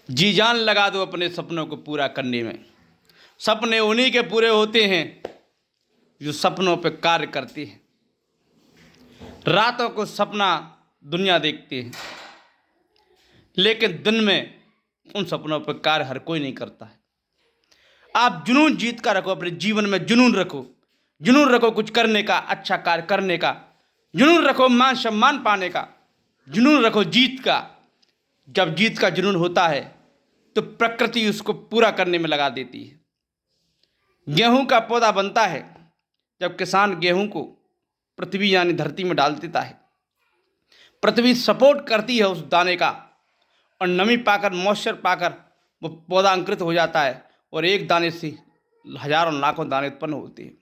जी जान लगा दो अपने सपनों को पूरा करने में। सपने उन्हीं के पूरे होते हैं जो सपनों पे कार्य करते हैं। रातों को सपना दुनिया देखती है, लेकिन दिन में उन सपनों पर कार्य हर कोई नहीं करता है। आप जुनून जीत का रखो, अपने जीवन में जुनून रखो। जुनून रखो कुछ करने का, अच्छा कार्य करने का। जुनून रखो मान सम्मान पाने का। जुनून रखो जीत का। जब जीत का जुनून होता है तो प्रकृति उसको पूरा करने में लगा देती है। गेहूं का पौधा बनता है जब किसान गेहूं को पृथ्वी यानी धरती में डाल देता है। पृथ्वी सपोर्ट करती है उस दाने का, और नमी पाकर, मॉइस्चर पाकर वो पौधा अंकुरित हो जाता है, और एक दाने से हजारों लाखों दाने उत्पन्न होते हैं।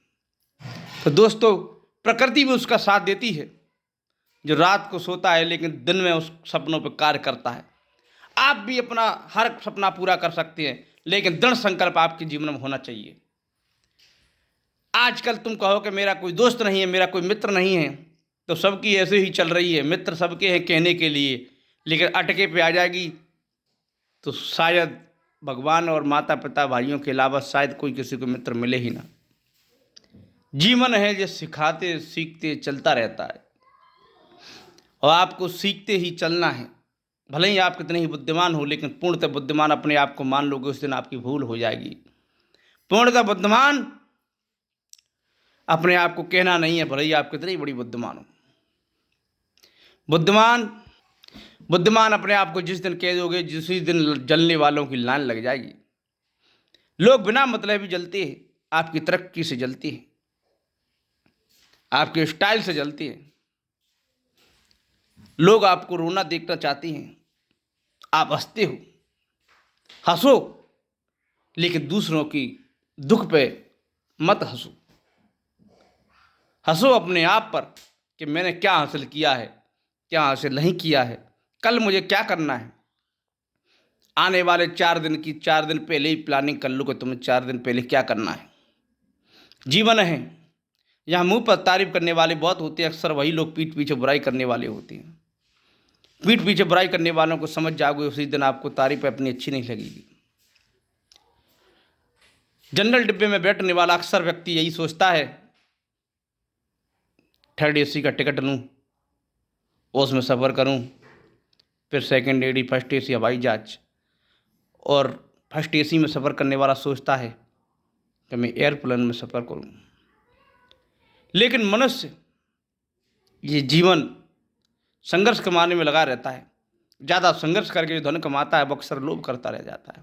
तो दोस्तों, प्रकृति भी उसका साथ देती है, जो रात को सोता है लेकिन दिन में उस सपनों पर कार्य करता है। आप भी अपना हर सपना पूरा कर सकते हैं, लेकिन दृढ़ संकल्प आपके जीवन में होना चाहिए। आजकल तुम कहो कि मेरा कोई दोस्त नहीं है, मेरा कोई मित्र नहीं है, तो सबकी ऐसे ही चल रही है। मित्र सबके हैं कहने के लिए, लेकिन अटके पे आ जाएगी तो शायद भगवान और माता पिता भाइयों के अलावा शायद कोई किसी को मित्र मिले ही ना। जीवन है जो सिखाते सीखते चलता रहता है, और आपको सीखते ही चलना है। भले ही आप कितने ही बुद्धिमान हो, लेकिन पूर्णतः बुद्धिमान अपने आप को मान लोगे, उस दिन आपकी भूल हो जाएगी। पूर्णतः बुद्धिमान अपने आप को कहना नहीं है, भले ही आप कितनी बड़ी बुद्धिमान हो। बुद्धिमान बुद्धिमान अपने आप को जिस दिन कह दोगे, जिस दिन जलने वालों की लाइन लग जाएगी। लोग बिना मतलब ही जलते हैं, आपकी तरक्की से जलते हैं, आपके स्टाइल से जलते हैं। लोग आपको रोना देखना चाहते हैं, आप हंसते हो। हंसो, लेकिन दूसरों की दुख पे मत हंसो। हंसो अपने आप पर कि मैंने क्या हासिल किया है, क्या हासिल नहीं किया है, कल मुझे क्या करना है। आने वाले 4 दिन की 4 दिन पहले ही प्लानिंग कर लो कि तुम्हें 4 दिन पहले क्या करना है। जीवन है, यहाँ मुंह पर तारीफ करने वाले बहुत होते हैं, अक्सर वही लोग पीठ पीछे बुराई करने वाले होते हैं। पीठ पीछे बुराई करने वालों को समझ जाओगे, उसी दिन आपको तारीफ अपनी अच्छी नहीं लगेगी। जनरल डिब्बे में बैठने वाला अक्सर व्यक्ति यही सोचता है, थर्ड एसी का टिकट लूँ, उसमें सफ़र करूँ, फिर सेकंड एडी, फर्स्ट एसी हवाई जहाज। और फर्स्ट एसी में सफ़र करने वाला सोचता है कि मैं एयरप्लेन में सफ़र करूँ। लेकिन मनुष्य ये जीवन संघर्ष कमाने में लगा रहता है। ज़्यादा संघर्ष करके जो धन कमाता है वो अक्सर लोभ करता रह जाता है।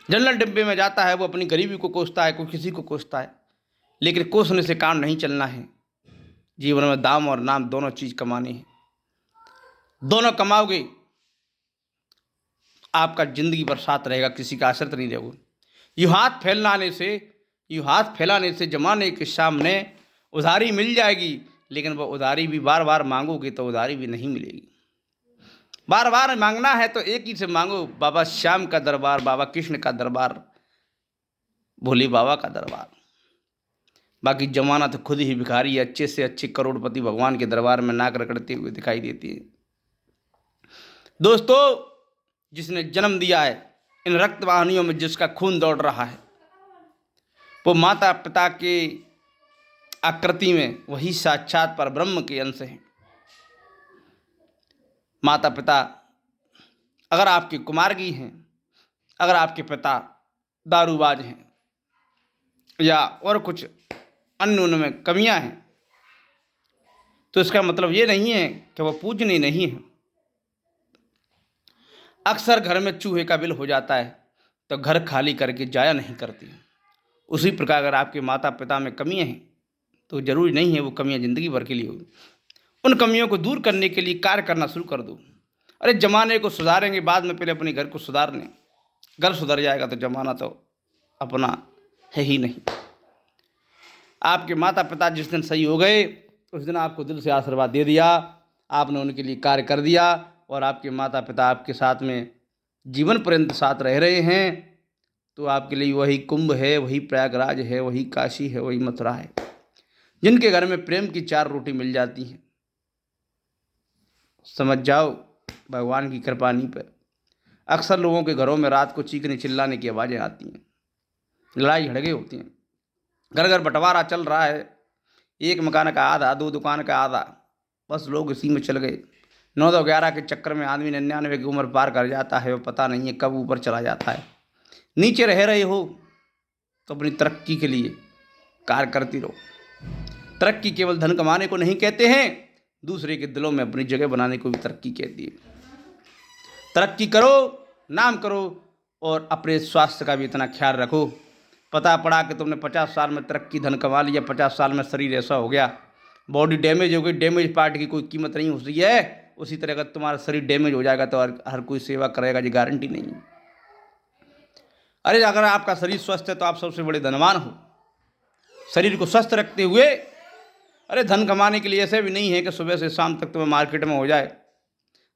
जनरल डिब्बे में जाता है, वो अपनी गरीबी को कोसता है, कोई किसी को कोसता है, लेकिन कोसने से काम नहीं चलना है। जीवन में दाम और नाम दोनों चीज़ कमानी है। दोनों कमाओगे, आपका जिंदगी भर साथ रहेगा, किसी का आश्रित नहीं रहोगे। यूँ हाथ फैलाने से जमाने के सामने उधारी मिल जाएगी, लेकिन वो उधारी भी बार बार मांगोगे तो उधारी भी नहीं मिलेगी। बार बार मांगना है तो एक ही से मांगो, बाबा श्याम का दरबार, बाबा कृष्ण का दरबार, भोले बाबा का दरबार। बाकी जमाना तो खुद ही भिखारी है, अच्छे से अच्छे करोड़पति भगवान के दरबार में नाक रगड़ते हुए दिखाई देती है। दोस्तों, जिसने जन्म दिया है, इन रक्त वाहिनियों में जिसका खून दौड़ रहा है, वो माता पिता के आकृति में वही साक्षात पर ब्रह्म के अंश हैं। माता पिता अगर आपके कुमार्गी हैं, अगर आपके पिता दारूबाज हैं, या और कुछ अन्य उनमें कमियां हैं, तो इसका मतलब ये नहीं है कि वह पूजनीय नहीं है। अक्सर घर में चूहे का बिल हो जाता है तो घर खाली करके जाया नहीं करती। उसी प्रकार अगर आपके माता पिता में कमियां हैं तो जरूरी नहीं है वो कमियां ज़िंदगी भर के लिए होगी। उन कमियों को दूर करने के लिए कार्य करना शुरू कर दो। अरे ज़माने को सुधारेंगे बाद में, पहले अपने घर को सुधार लें। घर सुधर जाएगा तो ज़माना तो अपना है ही नहीं। आपके माता पिता जिस दिन सही हो गए, उस दिन आपको दिल से आशीर्वाद दे दिया, आपने उनके लिए कार्य कर दिया, और आपके माता पिता आपके साथ में जीवन पर्यंत साथ रह रहे हैं, तो आपके लिए वही कुंभ है, वही प्रयागराज है, वही काशी है, वही मथुरा है। जिनके घर में प्रेम की 4 रोटी मिल जाती हैं, समझ जाओ भगवान की कृपा नहीं पर। अक्सर लोगों के घरों में रात को चीखने चिल्लाने की आवाज़ें आती हैं, लड़ाई झड़गे होती हैं, घर घर बंटवारा चल रहा है, एक मकान का आधा, दो दुकान का आधा, बस लोग इसी में चल गए। 9-11 के चक्कर में आदमी 99 की उम्र पार कर जाता है और पता नहीं है कब ऊपर चला जाता है। नीचे रह रहे हो तो अपनी तरक्की के लिए कार्य करती रहो। तरक्की केवल धन कमाने को नहीं कहते हैं, दूसरे के दिलों में अपनी जगह बनाने को भी तरक्की कहती है। तरक्की करो, नाम करो और अपने स्वास्थ्य का भी इतना ख्याल रखो। पता पड़ा कि तुमने 50 साल में तरक्की धन कमा लिया, 50 साल में शरीर ऐसा हो गया, बॉडी डैमेज हो गई, डैमेज पार्ट की कोई कीमत नहीं हो रही है। उसी तरह अगर तुम्हारा शरीर डैमेज हो जाएगा तो हर कोई सेवा करेगा, ये गारंटी नहीं है। अरे अगर आपका शरीर स्वस्थ है तो आप सबसे बड़े धनवान हो। शरीर को स्वस्थ रखते हुए, अरे धन कमाने के लिए ऐसे भी नहीं है कि सुबह से शाम तक तुम्हें मार्केट में हो जाए,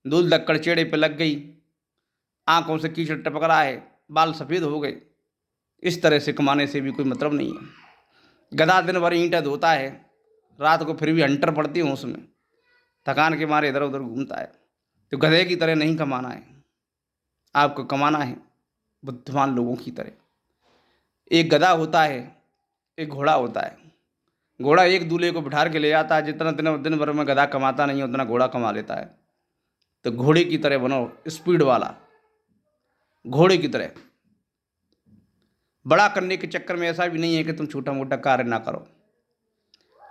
धूल धक्कड़ चेहरे पे लग गई, आंखों से कीचड़ टपक रहा है, बाल सफ़ेद हो गए, इस तरह से कमाने से भी कोई मतलब नहीं है। गधा दिन भर ईंटें धोता है, रात को फिर भी हंटर पड़ती हूँ उसमें, थकान के मारे इधर उधर घूमता है। तो गधे की तरह नहीं कमाना है, आपको कमाना है बुद्धिमान लोगों की तरह। एक गधा होता है, एक घोड़ा होता है। घोड़ा एक दूल्हे को बिठार के ले जाता है, जितना दिन भर में गधा कमाता नहीं है उतना घोड़ा कमा लेता है। तो घोड़े की तरह बनो, स्पीड वाला घोड़े की तरह। बड़ा करने के चक्कर में ऐसा भी नहीं है कि तुम छोटा मोटा कार्य ना करो,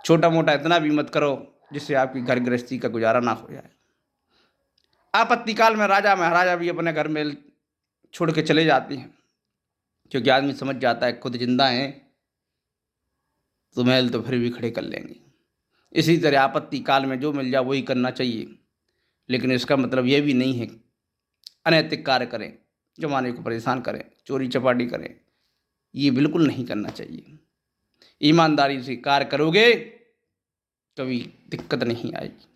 छोटा मोटा इतना भी मत करो जिससे आपकी घर गृहस्थी का गुजारा ना हो जाए। आपत्ति काल में राजा महाराजा भी अपने घर में छोड़ के चले जाते हैं, क्योंकि आदमी समझ जाता है खुद जिंदा हैं तो महल तो फिर भी खड़े कर लेंगे। इसी तरह आपत्ति काल में जो मिल जाए वही करना चाहिए, लेकिन इसका मतलब यह भी नहीं है अनैतिक कार्य करें, जमाने को परेशान करें, चोरी चपाटी करें, ये बिल्कुल नहीं करना चाहिए। ईमानदारी से कार्य करोगे कभी दिक्कत नहीं आएगी।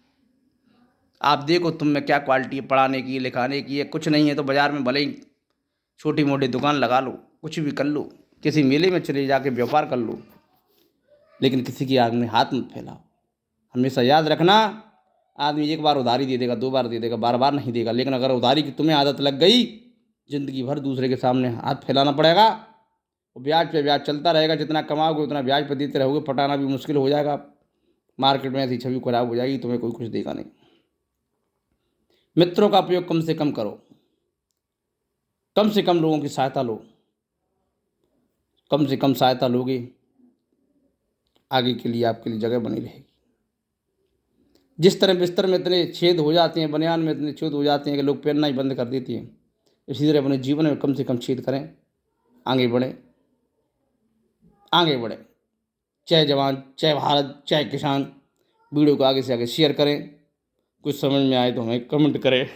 आप देखो तुम में क्या क्वालिटी है, पढ़ाने की, लिखाने की है, कुछ नहीं है तो बाज़ार में भले ही छोटी मोटी दुकान लगा लो, कुछ भी कर लो, किसी मेले में चले जाके व्यापार कर लो, लेकिन किसी की आग में हाथ मत फैलाओ। हमेशा याद रखना, आदमी एक बार उधारी दे देगा, 2 बार दे देगा, बार बार नहीं देगा, लेकिन अगर उधारी की तुम्हें आदत लग गई, ज़िंदगी भर दूसरे के सामने हाथ फैलाना पड़ेगा और ब्याज पे ब्याज चलता रहेगा। जितना कमाओगे उतना ब्याज पे देते रहोगे, पटाना भी मुश्किल हो जाएगा, मार्केट में ऐसी छवि खराब हो जाएगी, तुम्हें कोई कुछ देगा नहीं। मित्रों का उपयोग कम से कम करो, कम से कम लोगों की सहायता लो, कम से कम सहायता लोगे आगे के लिए आपके लिए जगह बनी रहेगी। जिस तरह बिस्तर में इतने छेद हो जाते हैं, बनियान में इतने छेद हो जाते हैं कि लोग पहनना ही बंद कर देते हैं, इसी तरह अपने जीवन में कम से कम छेद करें, आगे बढ़ें, आगे बढ़ें। जय जवान, जय भारत, जय किसान। वीडियो को आगे से आगे शेयर करें, कुछ समझ में आए तो हमें कमेंट करें।